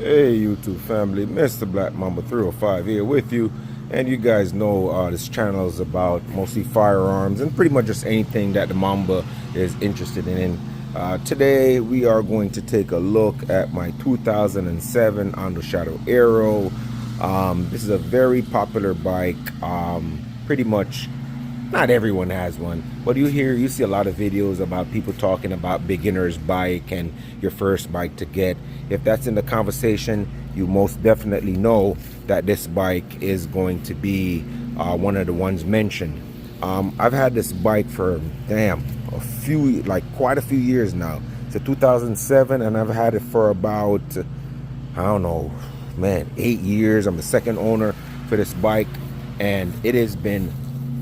Hey YouTube family, Mr. Black Mamba 305 here with you. And you guys know this channel is about mostly firearms and pretty much just anything that the Mamba is interested in. Today we are going to take a look at my 2007 Honda Shadow Aero. This is a very popular bike. Pretty much not everyone has one, but you see a lot of videos about people talking about beginner's bike and your first bike to get. If that's in the conversation, you most definitely know that this bike is going to be one of the ones mentioned. I've had this bike for quite a few years now. It's a 2007 and I've had it for about, I don't know, man, 8 years. I'm the second owner for this bike and it has been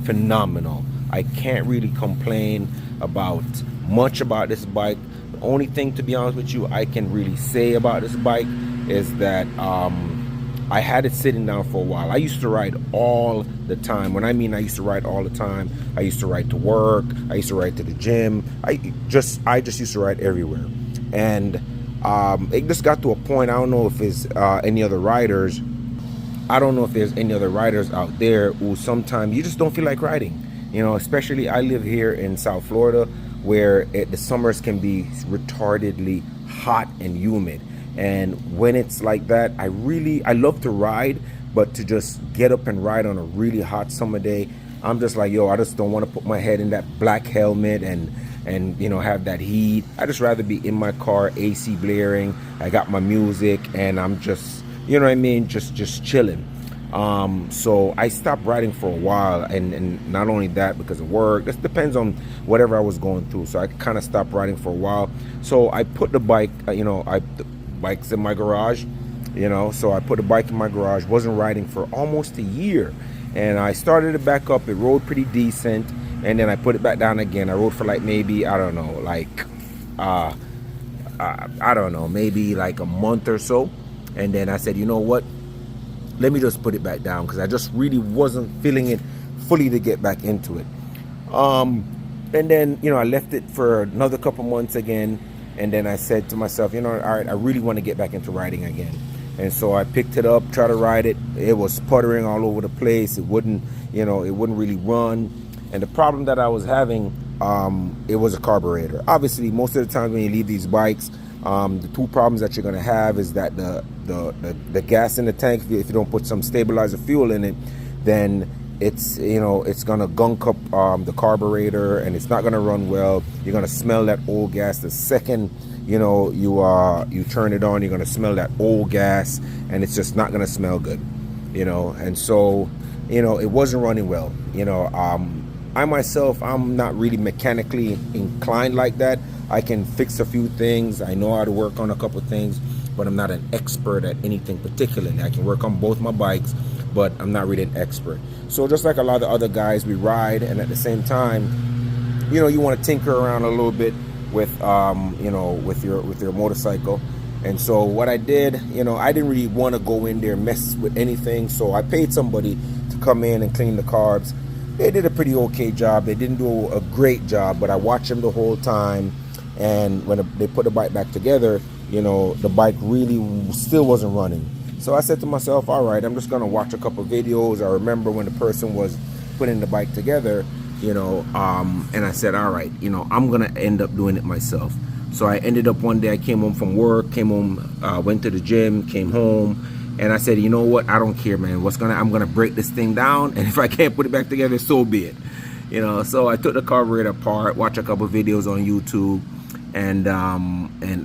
phenomenal. I can't really complain about much about this bike. The only thing, to be honest with you, I can really say about this bike is that I had it sitting down for a while. I used to ride all the time. When I mean I used to ride all the time, I used to ride to work, I used to ride to the gym. I just used to ride everywhere. And it just got to a point, I don't know if it's any other riders, I don't know if there's any other riders out there who sometimes you just don't feel like riding. You know, especially I live here in South Florida where the summers can be retardedly hot and humid. And when it's like that, I love to ride, but to just get up and ride on a really hot summer day, I'm just like, yo, I just don't want to put my head in that black helmet and you know, have that heat. I just rather be in my car, AC blaring. I got my music and I'm just, you know what I mean, just chilling. So I stopped riding for a while, and not only that, because of work. This depends on whatever I was going through. So I kind of stopped riding for a while. So I put the bike, the bike's in my garage, so I put the bike in my garage. Wasn't riding for almost a year, and I started it back up. It rode pretty decent, and then I put it back down again. I rode for like maybe, I don't know, maybe like a month or so. And then I said, you know what, let me just put it back down, because I just really wasn't feeling it fully to get back into it. And then, I left it for another couple months again. And then I said to myself, all right, I really want to get back into riding again. And so I picked it up, tried to ride it. It was puttering all over the place. It wouldn't really run. And the problem that I was having, it was a carburetor. Obviously, most of the time when you leave these bikes, the two problems that you're going to have is that the gas in the tank, if you don't put some stabilizer fuel in it, then it's going to gunk up the carburetor, and it's not going to run well. You're going to smell that old gas the second you turn it on. You're going to smell that old gas, and it's just not going to smell good, and so it wasn't running well. I myself, I'm not really mechanically inclined like that. I can fix a few things. I know how to work on a couple things, but I'm not an expert at anything particularly. I can work on both my bikes, but I'm not really an expert. So just like a lot of other guys, we ride, and at the same time, you want to tinker around a little bit with, with your motorcycle. And so what I did, I didn't really want to go in there and mess with anything. So I paid somebody to come in and clean the carbs. They did a pretty okay job. They didn't do a great job, but I watched them the whole time. And when they put the bike back together, the bike really still wasn't running. So I said to myself, all right, I'm just going to watch a couple videos. I remember when the person was putting the bike together, and I said, all right, I'm going to end up doing it myself. So I ended up one day, I came home from work, went to the gym, came home, and I said, you know what, I don't care, man. I'm going to break this thing down, and if I can't put it back together, so be it. So I took the carburetor apart, watched a couple videos on YouTube, and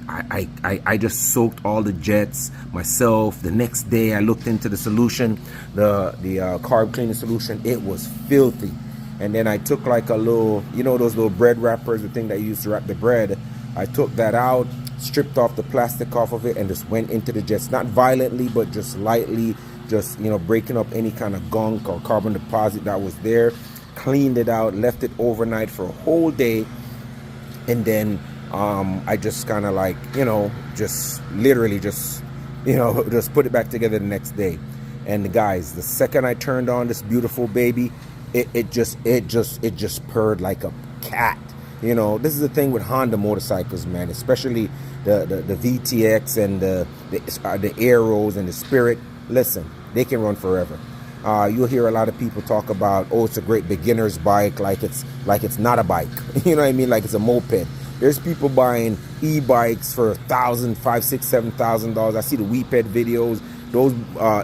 I just soaked all the jets myself. The next day I looked into the solution, the carb cleaning solution. It was filthy. And then I took like a little, those little bread wrappers, the thing that you used to wrap the bread. I took that out, stripped off the plastic off of it, and just went into the jets, not violently, but just lightly, just breaking up any kind of gunk or carbon deposit that was there. Cleaned it out, left it overnight for a whole day, and then I just kind of like, just literally just put it back together the next day. And guys, the second I turned on this beautiful baby, it just purred like a cat. You know, this is the thing with Honda motorcycles, man, especially the VTX and the Aeros and the Spirit. Listen, they can run forever. You'll hear a lot of people talk about, oh, it's a great beginner's bike, like it's not a bike. You know what I mean? Like it's a moped. There's people buying e-bikes for $1,000, $5,000, $6,000, $7,000. I see the WePed videos. Those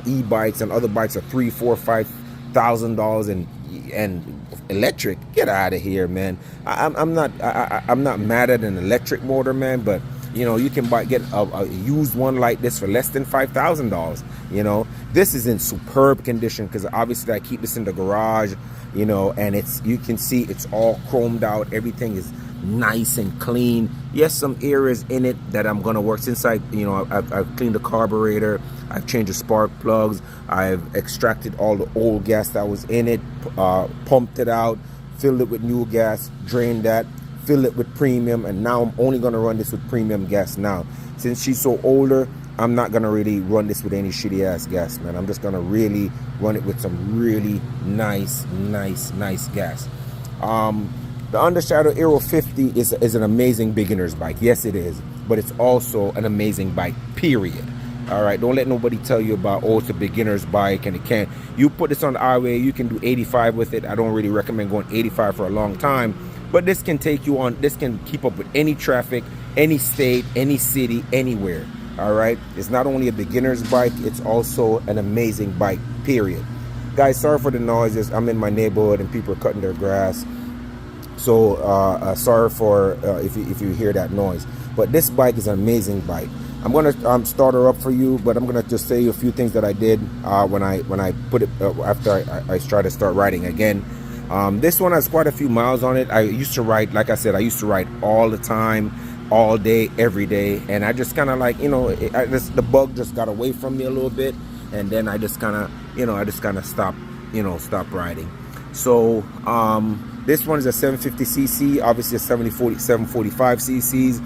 e-bikes and other bikes are $3,000, $4,000, $5,000 and electric. Get out of here, man. I'm not mad at an electric motor, man, but you know, you can get a used one like this for less than $5,000. You know, this is in superb condition because obviously I keep this in the garage, you know, and you can see it's all chromed out. Everything is nice and clean. Yes, some areas in it that I'm gonna work. Since I've cleaned the carburetor, I've changed the spark plugs, I've extracted all the old gas that was in it, pumped it out, filled it with new gas, drained that, fill it with premium, and now I'm only going to run this with premium gas now. Since she's so older, I'm not going to really run this with any shitty ass gas, man. I'm just going to really run it with some really nice gas. The Undershadow Aero 50 is an amazing beginner's bike. Yes, it is, but it's also an amazing bike, period. All right, don't let nobody tell you about, oh, it's a beginner's bike and it can't. You put this on the highway, you can do 85 with it. I don't really recommend going 85 for a long time, but this can take you on, this can keep up with any traffic, any state, any city, anywhere. All right, it's not only a beginner's bike, it's also an amazing bike, period. Guys, sorry for the noises. I'm in my neighborhood and people are cutting their grass. So sorry for if you hear that noise. But this bike is an amazing bike. I'm gonna start her up for you, but I'm gonna just say a few things that I did when I put it after I tried to start riding again. This one has quite a few miles on it. I used to ride, like I said, I used to ride all the time, all day, every day, and I just kind of like, you know, the bug just got away from me a little bit, and then I just kind of stopped riding. So this one is a 750cc, obviously a 745 cc's.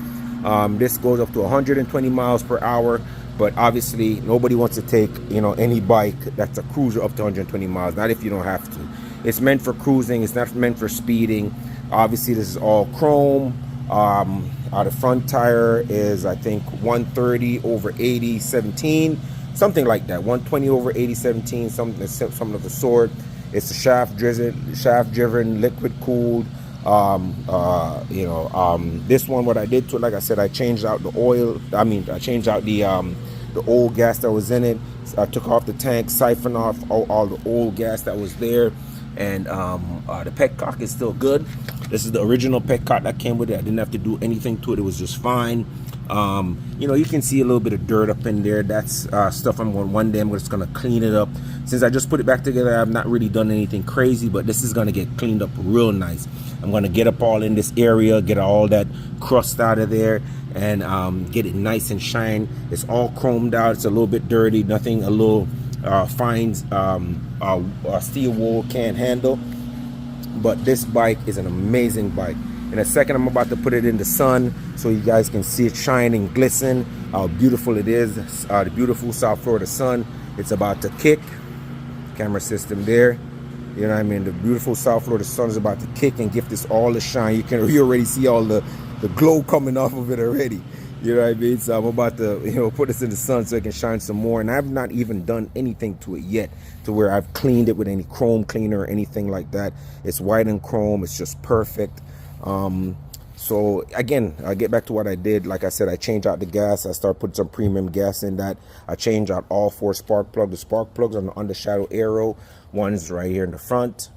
This goes up to 120 miles per hour, but obviously nobody wants to take, you know, any bike that's a cruiser up to 120 miles, not if you don't have to. It's meant for cruising, it's not meant for speeding. Obviously this is all chrome. The front tire is, I think, 130 over 80 17, something like that, 120 over 80 17, something of the sort. It's a shaft driven, liquid cooled. This one, what I did to it, like I said, I changed out the oil. I changed out the old gas that was in it. I took off the tank, siphoned off all the old gas that was there, and the petcock is still good. This is the original petcock that came with it. I didn't have to do anything to it. It was just fine. You can see a little bit of dirt up in there. That's stuff one day I'm just gonna clean it up. Since I just put it back together, I've not really done anything crazy, but this is gonna get cleaned up real nice. I'm gonna get up all in this area, get all that crust out of there, and get it nice and shine. It's all chromed out. It's a little bit dirty, nothing a little fine steel wool can't handle. But this bike is an amazing bike. In a second, I'm about to put it in the sun so you guys can see it shine and glisten, how beautiful it is. The beautiful South Florida sun. It's about to kick. Camera system there. You know what I mean? The beautiful South Florida sun is about to kick and give this all the shine. You already see all the glow coming off of it already. You know what I mean? So I'm about to, put this in the sun so it can shine some more. And I've not even done anything to it yet, to where I've cleaned it with any chrome cleaner or anything like that. It's white and chrome. It's just perfect. So again, I get back to what I did. Like I said, I changed out the gas. I started putting some premium gas in that. I changed out all 4 spark plugs. The spark plugs on the Undershadow Aero. One's right here in the front.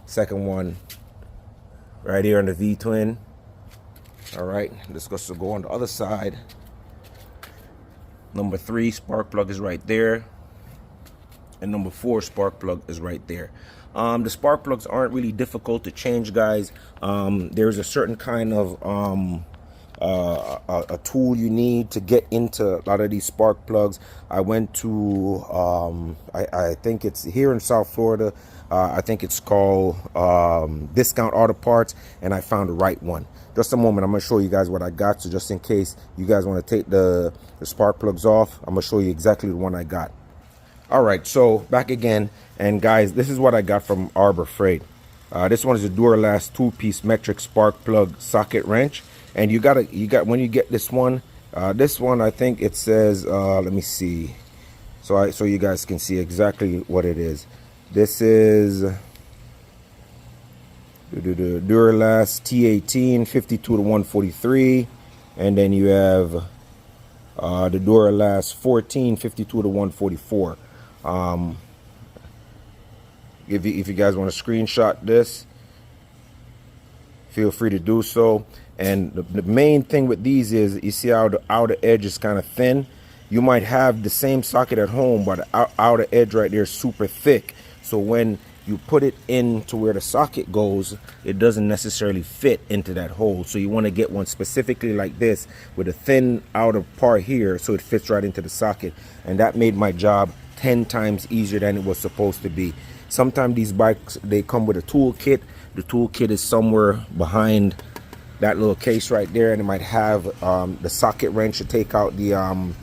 Second one right here on the V-twin. All right, let's go on the other side. Number 3 spark plug is right there, and number 4 spark plug is right there. The spark plugs aren't really difficult to change, guys. There's a certain kind of a tool you need to get into a lot of these spark plugs. I went to I think it's here in South Florida. I think it's called Discount Auto Parts, and I found the right one. Just a moment, I'm gonna show you guys what I got. So just in case you guys want to take the spark plugs off, I'm gonna show you exactly the one I got. All right, so back again, and guys, this is what I got from Arbor Freight. This one is a Duralast 2-piece metric spark plug socket wrench, and you got when you get this one I think it says let me see, so you guys can see exactly what it is. This is the Duralast T18 52 to 143, and then you have the Duralast 14 52 to 144. If you guys want to screenshot this, feel free to do so. And the main thing with these is, you see how the outer edge is kind of thin. You might have the same socket at home, but the outer edge right there is super thick. So when you put it into where the socket goes, it doesn't necessarily fit into that hole. So you want to get one specifically like this with a thin outer part here, so it fits right into the socket. And that made my job 10 times easier than it was supposed to be. Sometimes these bikes, they come with a tool kit. The tool kit is somewhere behind that little case right there, and it might have the socket wrench to take out the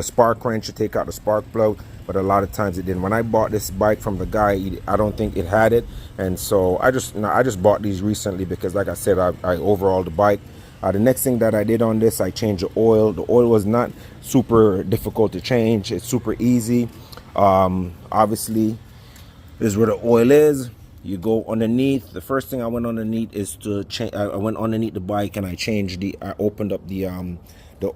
spark wrench to take out the spark plug, but a lot of times it didn't. When I bought this bike from the guy, I don't think it had it, and so I just bought these recently because, like I said, I overhauled the bike. The next thing that I did on this, I changed the oil. The oil was not super difficult to change. It's super easy. Obviously, this is where the oil is. You go underneath. The first thing I went underneath is to change. I went underneath the bike and I opened up the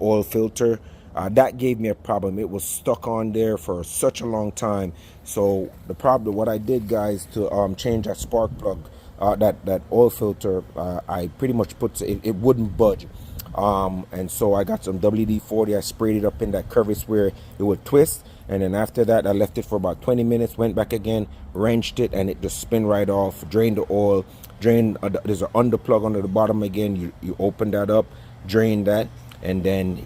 oil filter. That gave me a problem. It was stuck on there for such a long time. So what I did, guys, to change that spark plug, that oil filter, I pretty much it wouldn't budge. And so I got some WD-40. I sprayed it up in that crevice where it would twist, and then after that I left it for about 20 minutes, went back again, wrenched it, and it just spin right off. Drained the oil, there's an underplug under the bottom again. You open that up, drain that, and then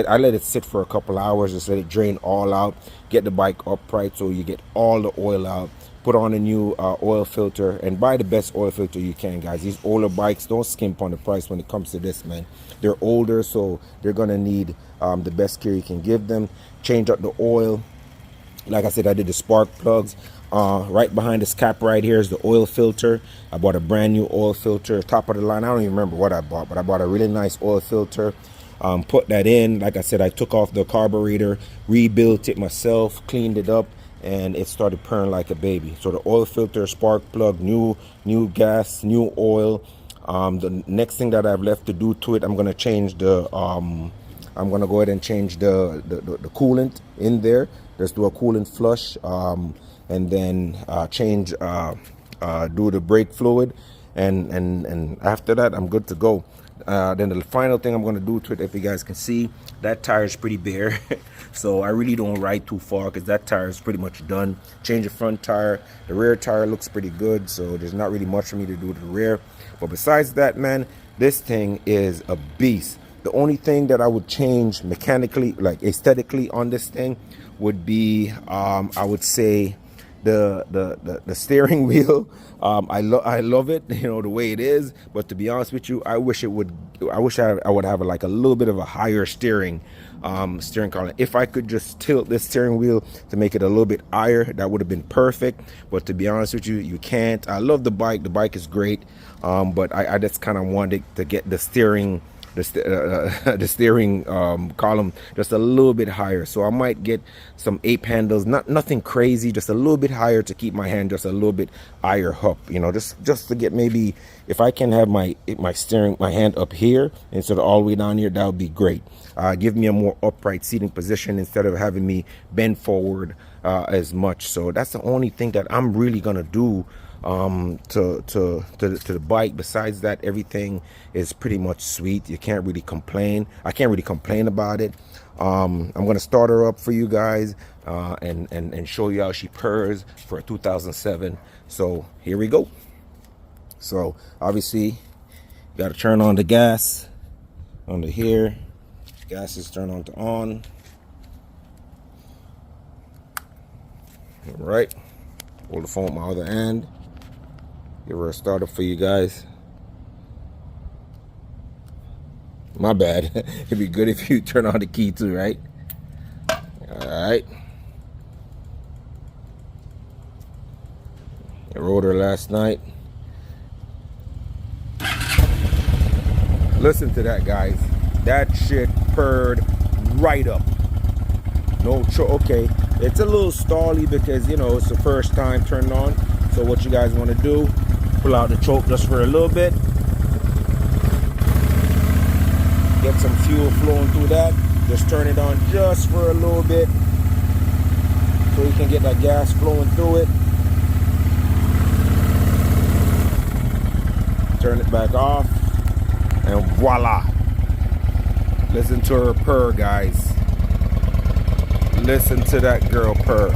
I let it sit for a couple hours, just let it drain all out, get the bike upright so you get all the oil out. Put on a new oil filter, and buy the best oil filter you can, guys. These older bikes, don't skimp on the price when it comes to this, man. They're older, so they're gonna need the best care you can give them. Change up the oil. Like I said, I did the spark plugs. Right behind this cap right here is the oil filter. I bought a brand new oil filter, top of the line. I don't even remember what I bought, but I bought a really nice oil filter. Put that in. Like I said, I took off the carburetor, rebuilt it myself, cleaned it up, and it started purring like a baby. So the oil filter, spark plug, new gas, new oil. The next thing that I've left to do to it, I'm gonna change I'm gonna go ahead and change the coolant in there. Just do a coolant flush, and then do the brake fluid, and after that I'm good to go. Then the final thing I'm going to do to it, if you guys can see, that tire is pretty bare. So I really don't ride too far because that tire is pretty much done. Change the front tire. The rear tire looks pretty good, so there's not really much for me to do to the rear. But besides that, man, this thing is a beast. The only thing that I would change mechanically, like aesthetically on this thing, would be I would say the steering wheel. I love it, the way it is, but to be honest with you, I wish I would have like a little bit of a higher steering column. If I could just tilt this steering wheel to make it a little bit higher, that would have been perfect. But to be honest with you, you can't. I love the bike is great, but I just kind of wanted to get the steering column just a little bit higher. So I might get some ape handles, nothing crazy, just a little bit higher to keep my hand just a little bit higher up, just to get, maybe if I can have my hand up here instead of all the way down here, that would be great. Give me a more upright seating position instead of having me bend forward as much. So that's the only thing that I'm really gonna do to the bike. Besides that, everything is pretty much sweet. You can't really complain. I can't really complain about it. I'm gonna start her up for you guys and show you how she purrs for a 2007. So here we go. So obviously you got to turn on the gas under here. Gas is turned on to on. All right, hold the phone with my other hand. Give her a starter for you guys. My bad. It'd be good if you turn on the key too, right? All right. I rode her last night. Listen to that, guys. That shit purred right up. No, okay. It's a little stally because, you know, it's the first time turned on. So what you guys want to do, pull out the choke just for a little bit. Get some fuel flowing through that. Just turn it on just for a little bit so you can get that gas flowing through it. Turn it back off, and voila. Listen to her purr, guys. Listen to that girl purr.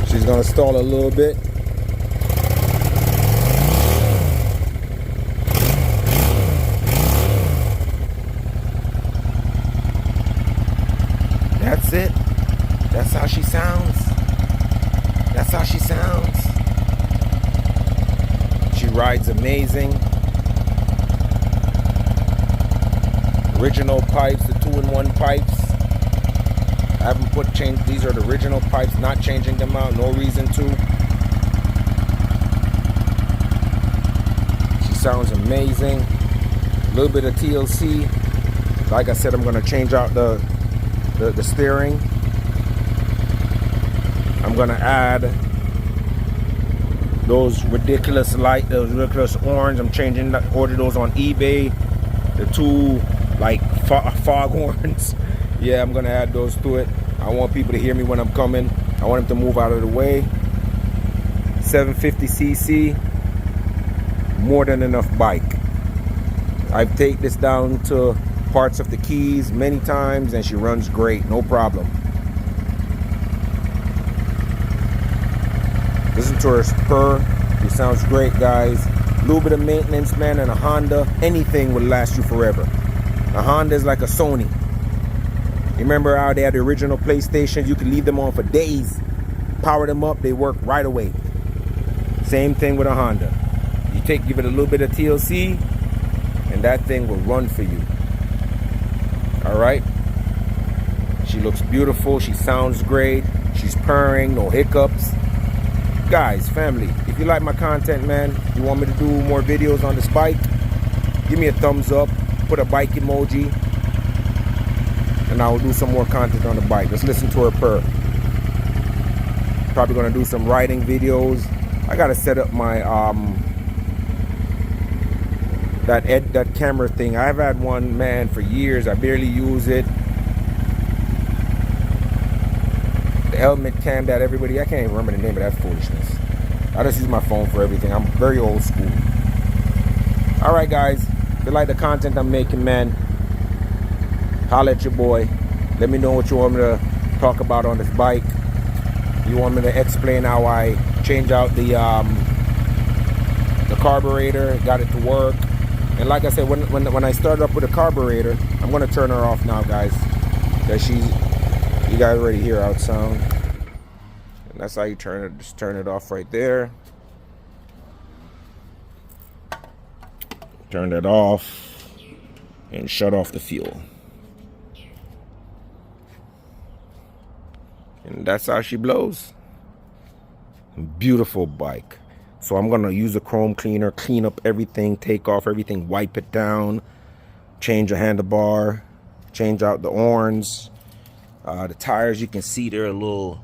She's gonna stall a little bit. That's it. That's how she sounds. That's how she sounds. She rides amazing. Original pipes, the 2-in-1 pipes. I haven't change. These are the original pipes, not changing them out. No reason to. She sounds amazing. A little bit of TLC. Like I said, I'm gonna change out the steering. I'm gonna add those ridiculous orange. I'm changing, order those on eBay. The two like fog horns. Yeah, I'm gonna add those to it. I want people to hear me when I'm coming. I want them to move out of the way. 750cc, more than enough bike. I've taken this down to parts of the Keys many times and she runs great, no problem. Listen to her purr. She sounds great, guys. A little bit of maintenance, man, and a Honda, anything would last you forever. A Honda is like a Sony. You remember how they had the original PlayStation? You could leave them on for days, power them up, they work right away. Same thing with a Honda. You give it a little bit of TLC, and that thing will run for you. All right. She looks beautiful. She sounds great. She's purring, no hiccups. Guys, family, if you like my content, man, you want me to do more videos on this bike, give me a thumbs up, put a bike emoji, and I will do some more content on the bike. Let's listen to her purr. Probably gonna do some riding videos. I gotta set up my that camera thing. I've had one, man, for years. I barely use it. The helmet cam that everybody, I can't even remember the name of that foolishness. I just use my phone for everything. I'm very old school. All right, guys, if you like the content I'm making, man, holla at your boy. Let me know what you want me to talk about on this bike. You want me to explain how I change out the carburetor, got it to work. And like I said, when I start up with a carburetor, I'm gonna turn her off now, guys, because you guys already hear how it sounds. And that's how you turn it. Just turn it off right there. Turn that off and shut off the fuel. And that's how she blows. Beautiful bike. So I'm gonna use a chrome cleaner, clean up everything, take off everything, wipe it down, change a handlebar, change out the horns. The tires, you can see they're a little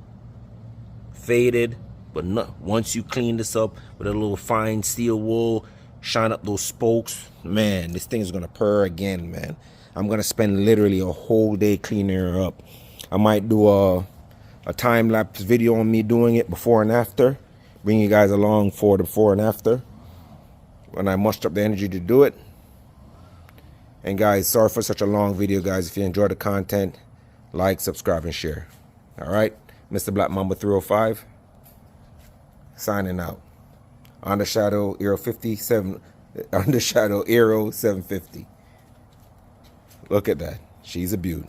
faded, but once you clean this up with a little fine steel wool, shine up those spokes, man, this thing is gonna purr again, man. I'm gonna spend literally a whole day cleaning her up. I might do a time-lapse video on me doing it before and after. Bring you guys along for the before and after when I mustered up the energy to do it. And guys, sorry for such a long video, guys. If you enjoyed the content, like, subscribe, and share. All right, Mr. Black Mamba 305 signing out. On the Shadow Aero 57, on the Shadow Aero 750. Look at that. She's a beaut.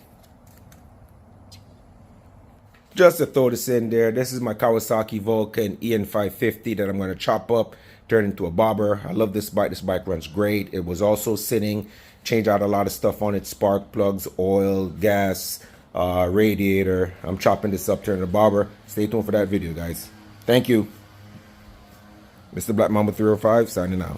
just to throw this in there. This is my Kawasaki Vulcan EN550 that I'm going to chop up, turn into a bobber. I love this bike. This bike runs great. It was also sitting. Change out a lot of stuff on it. Spark plugs, oil, gas, radiator. I'm chopping this up, turning a bobber. Stay tuned for that video, guys. Thank you. Mr. Black Mamba 305 signing out.